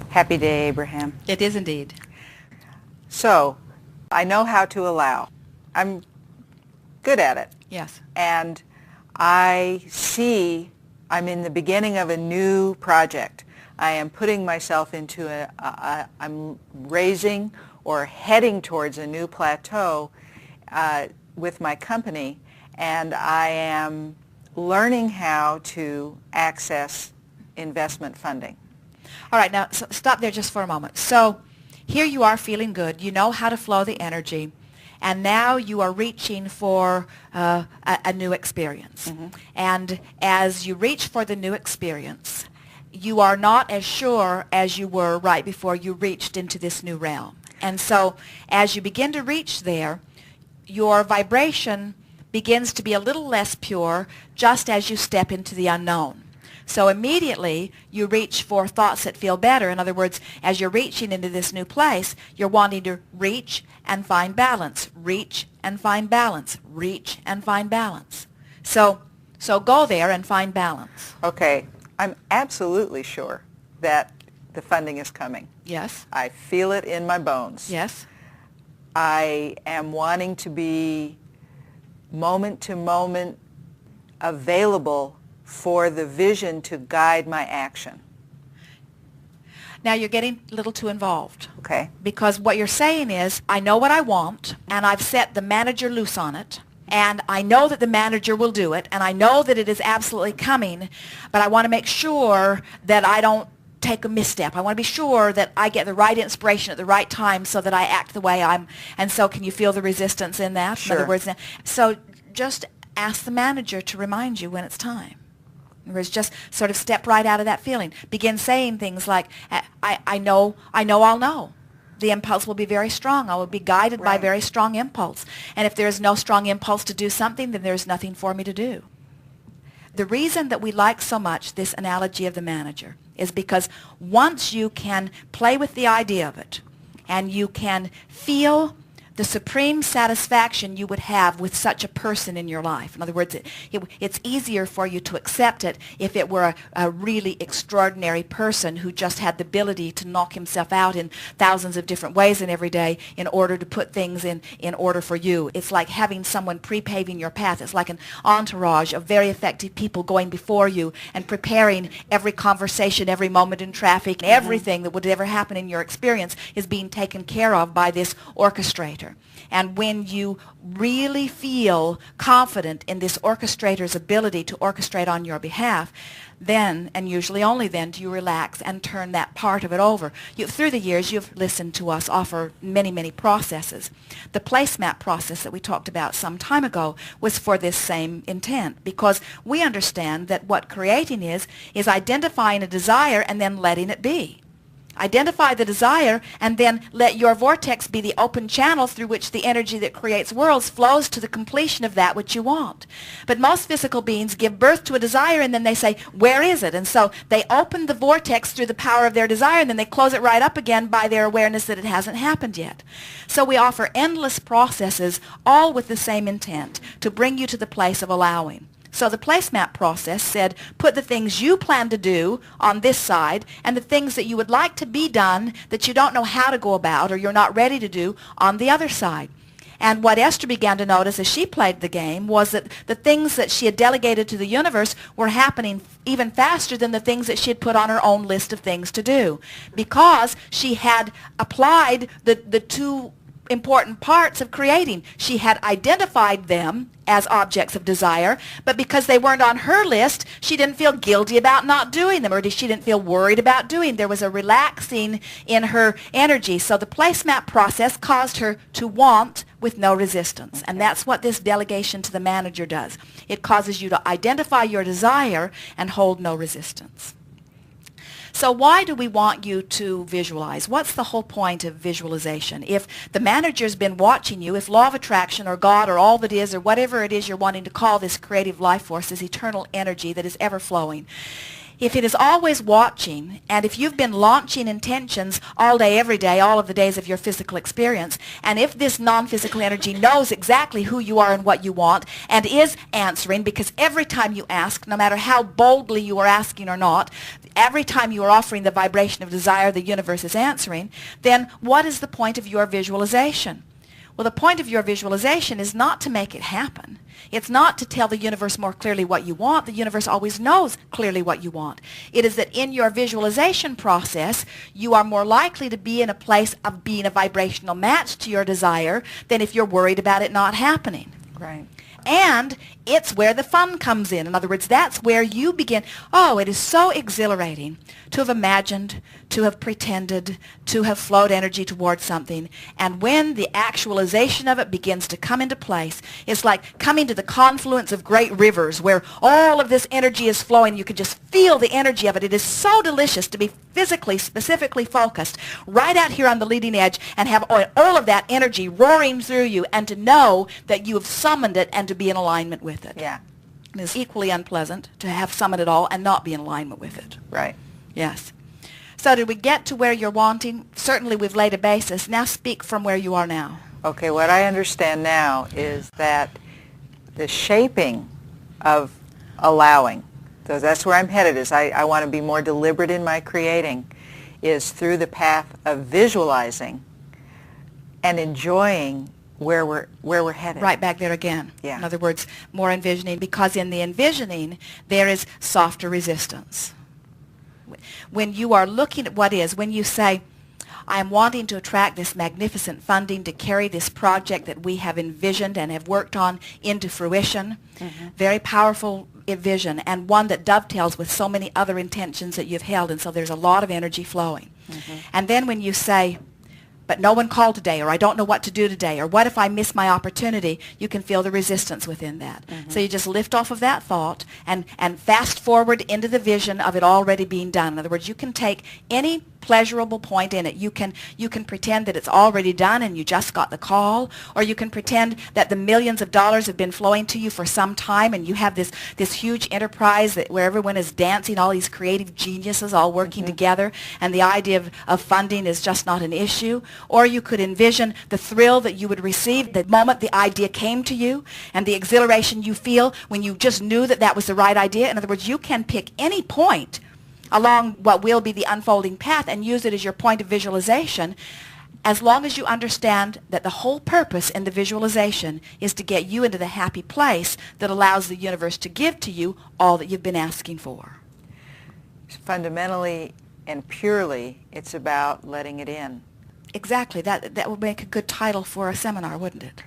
Happy day, Abraham. It is indeed. So, I know how to allow. I'm good at it. Yes. And I see I'm in the beginning of a new project. I am putting myself into I'm raising or heading towards a new plateau with my company, and I am learning how to access investment funding. All right, now stop there just for a moment. So here you are feeling good. You know how to flow the energy, and now you are reaching for a new experience. Mm-hmm. And as you reach for the new experience, you are not as sure as you were right before you reached into this new realm. And so as you begin to reach there, your vibration begins to be a little less pure just as you step into the unknown. So immediately you reach for thoughts that feel better. In other words, as you're reaching into this new place, you're wanting to reach and find balance, reach and find balance, reach and find balance. So go there and find balance. Okay, I'm absolutely sure that the funding is coming. Yes. I feel it in my bones. Yes. I am wanting to be moment to moment available for the vision to guide my action. Now you're getting a little too involved. Okay. Because what you're saying is, I know what I want, and I've set the manager loose on it, and I know that the manager will do it, and I know that it is absolutely coming, but I want to make sure that I don't take a misstep. I want to be sure that I get the right inspiration at the right time so that I act the way I'm. And so can you feel the resistance in that? Sure. In other words, so just ask the manager to remind you when it's time. In other words, just sort of step right out of that feeling. Begin saying things like, I know I'll know. The impulse will be very strong. I will be guided by very strong impulse. And if there is no strong impulse to do something, then there's nothing for me to do. The reason that we like so much this analogy of the manager is because once you can play with the idea of it and you can feel the supreme satisfaction you would have with such a person in your life. In other words, it's easier for you to accept it if it were a really extraordinary person who just had the ability to knock himself out in thousands of different ways in every day in order to put things in order for you. It's like having someone pre-paving your path. It's like an entourage of very effective people going before you and preparing every conversation, every moment in traffic, everything that would ever happen in your experience is being taken care of by this orchestrator. And when you really feel confident in this orchestrator's ability to orchestrate on your behalf, then, and usually only then, do you relax and turn that part of it over. Through the years, you've listened to us offer many, many processes. The placemat process that we talked about some time ago was for this same intent, because we understand that what creating is identifying a desire and then letting it be. Identify the desire and then let your vortex be the open channel through which the energy that creates worlds flows to the completion of that which you want. But most physical beings give birth to a desire and then they say, where is it? And so they open the vortex through the power of their desire and then they close it right up again by their awareness that it hasn't happened yet. So we offer endless processes, all with the same intent, to bring you to the place of allowing. So the placemat process said, put the things you plan to do on this side and the things that you would like to be done that you don't know how to go about or you're not ready to do on the other side. And what Esther began to notice as she played the game was that the things that she had delegated to the universe were happening even faster than the things that she had put on her own list of things to do, because she had applied the two important parts of creating. She had identified them as objects of desire, but because they weren't on her list, she didn't feel guilty about not doing them, or she didn't feel worried about doing. There was a relaxing in her energy. So the placemat process caused her to want with no resistance. And that's what this delegation to the manager does. It causes you to identify your desire and hold no resistance. So why do we want you to visualize? What's the whole point of visualization? If the manager's been watching you, if law of attraction or God or all that is or whatever it is you're wanting to call this creative life force, this eternal energy that is ever flowing, if it is always watching, and if you've been launching intentions all day, every day, all of the days of your physical experience, and if this non-physical energy knows exactly who you are and what you want, and is answering, because every time you ask, no matter how boldly you are asking or not, every time you are offering the vibration of desire, the universe is answering, then what is the point of your visualization? Well, the point of your visualization is not to make it happen. It's not to tell the universe more clearly what you want. The universe always knows clearly what you want. It is that in your visualization process, you are more likely to be in a place of being a vibrational match to your desire than if you're worried about it not happening. Right. And it's where the fun comes in. In other words, that's where you begin. Oh, it is so exhilarating to have imagined, to have pretended, to have flowed energy towards something. And when the actualization of it begins to come into place, it's like coming to the confluence of great rivers where all of this energy is flowing. You can just feel the energy of it. It is so delicious to be physically, specifically focused right out here on the leading edge and have all of that energy roaring through you and to know that you have summoned it and to be in alignment with it. Yeah. It is equally unpleasant to have summoned it all and not be in alignment with it. Right. Yes. So did we get to where you're wanting? Certainly we've laid a basis. Now speak from where you are now. Okay, what I understand now is that the shaping of allowing, so that's where I'm headed, is I want to be more deliberate in my creating, is through the path of visualizing and enjoying where we're headed. Right back there again. Yeah. In other words, more envisioning, because in the envisioning there is softer resistance. When you are looking at what is, when you say, I am wanting to attract this magnificent funding to carry this project that we have envisioned and have worked on into fruition, very powerful vision and one that dovetails with so many other intentions that you've held, and so there's a lot of energy flowing. And then when you say, but no one called today, or I don't know what to do today, or what if I miss my opportunity, you can feel the resistance within that. So you just lift off of that thought and fast forward into the vision of it already being done. In other words, you can take any pleasurable point in it. You can pretend that it's already done and you just got the call, or you can pretend that the millions of dollars have been flowing to you for some time and you have this huge enterprise where everyone is dancing, all these creative geniuses all working together, and the idea of funding is just not an issue. Or you could envision the thrill that you would receive the moment the idea came to you and the exhilaration you feel when you just knew that that was the right idea. In other words, you can pick any point along what will be the unfolding path and use it as your point of visualization, as long as you understand that the whole purpose in the visualization is to get you into the happy place that allows the universe to give to you all that you've been asking for. Fundamentally and purely, it's about letting it in. Exactly. That would make a good title for a seminar, wouldn't it?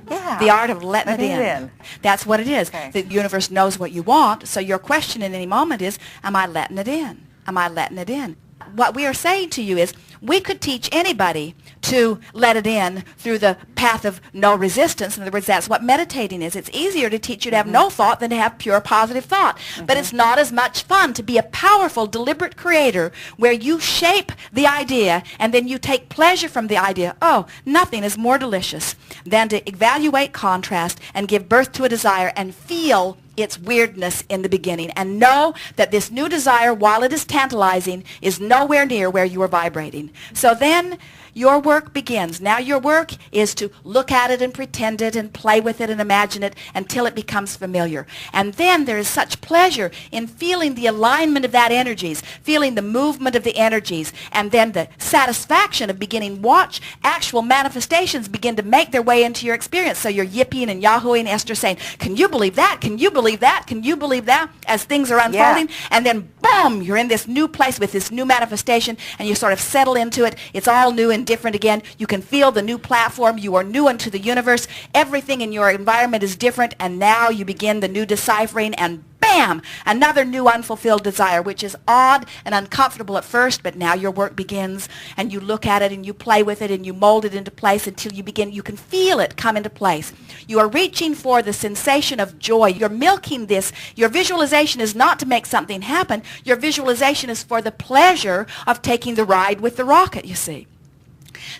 Yeah. The art of letting it in. That's what it is. Okay. The universe knows what you want, so your question in any moment is, am I letting it in? Am I letting it in? What we are saying to you is, we could teach anybody to let it in through the path of no resistance. In other words, that's what meditating is. It's easier to teach you to have no thought than to have pure positive thought. But it's not as much fun to be a powerful, deliberate creator where you shape the idea and then you take pleasure from the idea. Oh, nothing is more delicious than to evaluate contrast and give birth to a desire and feel its weirdness in the beginning, and know that this new desire, while it is tantalizing, is nowhere near where you are vibrating. So then your work begins. Now your work is to look at it and pretend it and play with it and imagine it until it becomes familiar. And then there is such pleasure in feeling the alignment of that energies, feeling the movement of the energies, and then the satisfaction of beginning watch actual manifestations begin to make their way into your experience. So you're yipping and yahooing, Esther saying, can you believe that? Can you believe that? Can you believe that? As things are unfolding. Yeah. And then boom, you're in this new place with this new manifestation and you sort of settle into it. It's all new and different again. You can feel the new platform. You are new unto the universe. Everything in your environment is different, and now you begin the new deciphering, and bam, another new unfulfilled desire, which is odd and uncomfortable at first, but now your work begins, and you look at it and you play with it and you mold it into place until you can feel it come into place. You are reaching for the sensation of joy. You're milking this. Your visualization is not to make something happen. Your visualization is for the pleasure of taking the ride with the rocket, you see.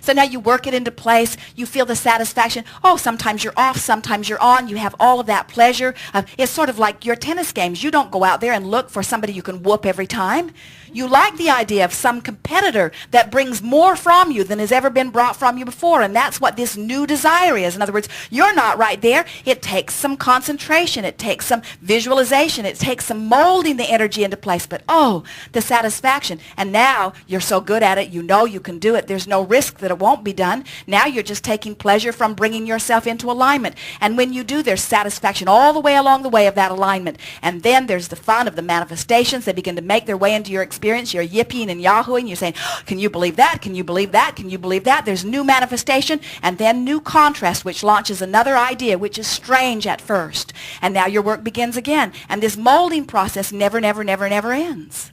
So now you work it into place. You feel the satisfaction. Oh, sometimes you're off, sometimes you're on. You have all of that pleasure. It's sort of like your tennis games. You don't go out there and look for somebody you can whoop every time. You like the idea of some competitor that brings more from you than has ever been brought from you before, and that's what this new desire is. In other words, you're not right there. It takes some concentration. It takes some visualization. It takes some molding the energy into place. But, oh, the satisfaction. And now you're so good at it, you know you can do it. There's no risk that it won't be done. Now you're just taking pleasure from bringing yourself into alignment. And when you do, there's satisfaction all the way along the way of that alignment. And then there's the fun of the manifestations. They begin to make their way into your experience. You're yipping and yahooing. You're saying, oh, can you believe that? Can you believe that? Can you believe that? There's new manifestation and then new contrast, which launches another idea, which is strange at first. And now your work begins again. And this molding process never, never, never, never ends.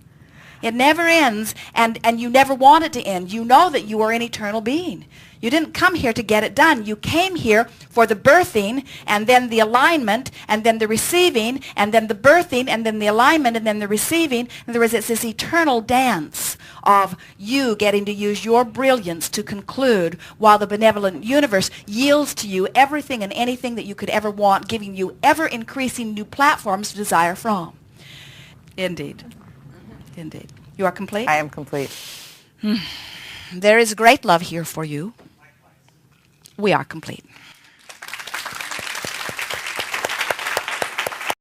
It never ends, and you never want it to end. You know that you are an eternal being. You didn't come here to get it done. You came here for the birthing, and then the alignment, and then the receiving, and then the birthing, and then the alignment, and then the receiving. In other words, it's this eternal dance of you getting to use your brilliance to conclude while the benevolent universe yields to you everything and anything that you could ever want, giving you ever-increasing new platforms to desire from. Indeed. Indeed. You are complete? I am complete. There is great love here for you. We are complete.